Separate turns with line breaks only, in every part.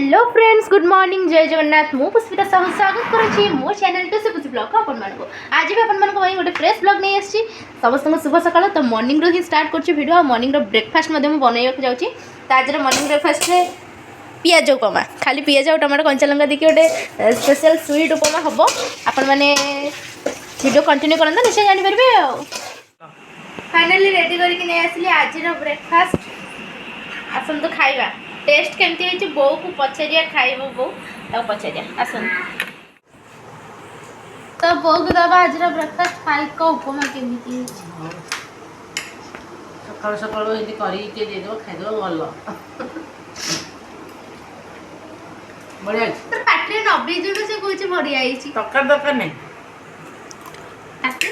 Hello friends good morning जय जगन्नाथ मु पुष्पिता साहू स्वागत करुच्ची मो चैनल टू से पुष्पी ब्लॉग आपण मानको आज भी आपण मानको गोटे फ्रेश ब्लॉग नहीं आसी समस्त शुभ सकाळ तो मॉर्निंग रो ही स्टार्ट करछि वीडियो मॉर्निंग रो ब्रेकफास्ट मध्ये मु बनाइयो जाउछि त आज रो मॉर्निंग ब्रेकफास्ट रे पियाज उपमा खाली पियाज और टमाटो कंचा लंका देखि गोटे स्पेशल स्वीट उपमा हबो आपण माने वीडियो कंटिन्यू करन निश्चय जानि परबे फाइनली रेडी करके नै आसली आज रो ब्रेकफास्ट आसन तो खाइबा टेस्ट केमती है बो को पचारिया खाइब बो तो पचारिया आसन तो बो को दबा आज ब्रेकफास्ट खाई को उपमा केमती
सकाल सकाल ये करी के दे दो खाइ दो भल बढ़िया
तो पाटरे 90 जुड़ से कुछ बढ़िया आईची
टक्कर दरकार नहीं
आसे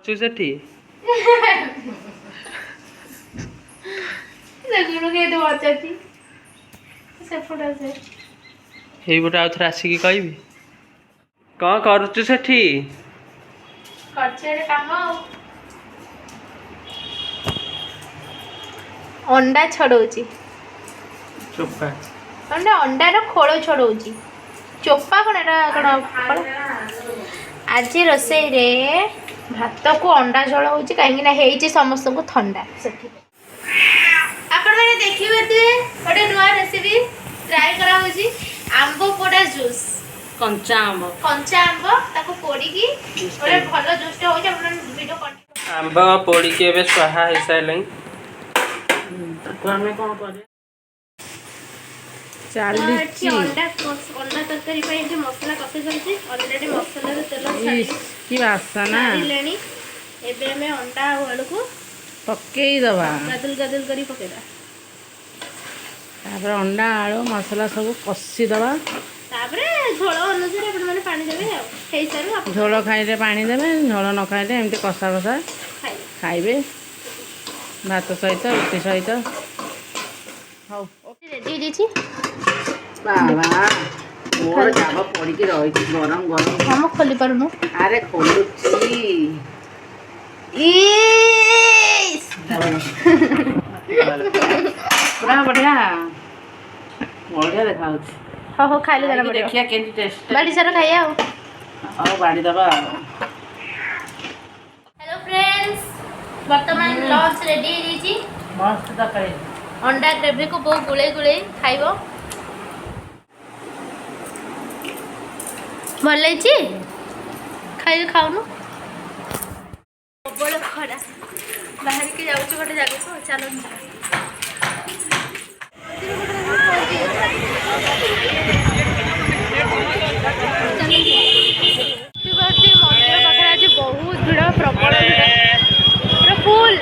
चुसेठी
लगुनो के तो बचाती सेपटा से
हे गोटे आउ थरा आसी की कहबी कौन करूछु सेठी
करछे रे काम अंडा छडौची
चोपा
अंडा रो खोलो छडौची चोपा कोनटा कोन आज रोसई रे भात को अंडा झोल होची काहे ना हेची समस्त को ठंडा सेठी आपण माने देखिबे ते गोटे नया रेसिपी ट्राई करा होची आंबो पोडा जूस
कंचा आंब
ताको पोड़ी की गोटे भलो जूस टे होची आपण वीडियो कंटिन्यू
आंब पोड़ी के बे स्वाहा हे साइलै तो हमें कोन करे
चालीची अंडा तरकारी पे जे मसाला कसे चलती ऑलरेडी मसाला रे तेल छाड़ी
की वासना
लेनी एबे में अंडा आलू को
पक्केई दबा
गदल करी पकेदा
तापर अंडा आलू मसाला सब कसी दबा
तापरे झोल अनुसार आपण माने पानी देबे आ हेई सारू आप
झोल खाइले पानी देबे झोल न खाइले एमती कसा कसा खाइबे भात सहित रुटी सहित हौ
रेडी दीची
बाबा मोर जाबा पड़ी के रही गरम गरम
हम खोली परनु
अरे खोलुची
इस
पूरा बढ़िया बढ़िया देखा
हो खाइले जाना पड़े
देखिया केंती टेस्ट
बाड़ी सारा खाइया
और बाड़ी दबा
हेलो फ्रेंड्स वर्तमान लंच रेडी दीची
मस्त तकारी
अंडा ग्रेवी को बहुत गुले गुले खाइबो भल लाइची खाइ खाउनु बड़ खरा बाहर के जाउछु गोटे जगह को चलो मंदिर पाखे आज बहुत भिड़ प्रबल भिड़ फुल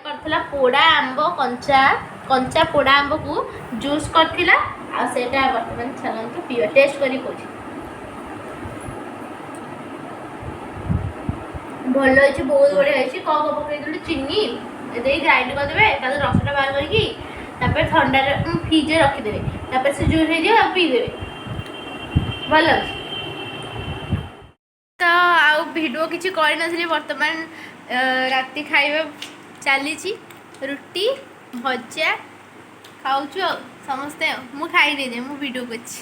करथिला पोड़ा आंब कंचा पोड़ा आंब को जूस करथिला आ सेटा वर्तमान छलन तो पियो टेस्ट करी कोछि भल होइछि बहुत बढ़िया होइछि क क पकई दले चीनी देई ग्राइंड कर देबे ताले रसटा बाहर करके तापर ठंडा रे फ्रिज रे रखि देबे तापर से जूस हे दियो आ पी देबे भल तो आउ वीडियो किछि करि नथिले वर्तमान राति खाइबा चलीछि रुटी भजा खाऊछु समस्ते मु खाई नै जे मु वीडियो करछि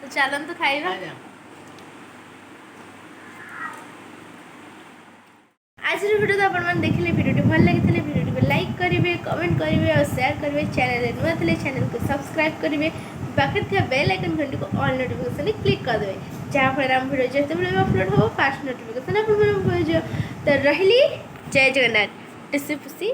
तो चलन तो खाइबा आज वीडियो तो अपन देखिले वीडियो भल लगी वीडियो को लाइक करेंगे कमेंट करेंगे और शेयर करेंगे चैनल नुआ थे चैनल को सब्सक्राइब करेंगे पाखे थे बेल आइकन घंटी को ऑल नोटिफिकेशन क्लिक कर देवे जहाँफल आम वीडियो जिते अपलोड हो फास्ट नोटिफिकेशन आप तो रही जय जगन्नाथ टिसी पुसी।